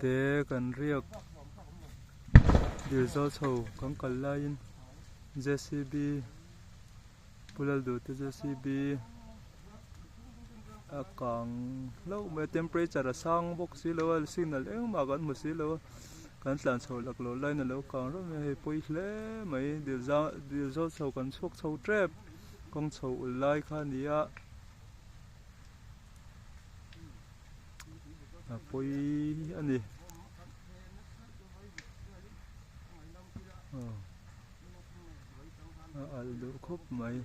để cần riêng điều do sầu con cần laiin JCB Lalduhawma JCB càng lâu mà temperature sang bốc xí lâu signal em mà gần một xí lâu kan tlan sầu lạc lỗ laiin lâu càng rồi mà poi lẽ mấy điều do sầu kan suốt sầu trap con sầu lai khan nia poi anh đi aldo khop mai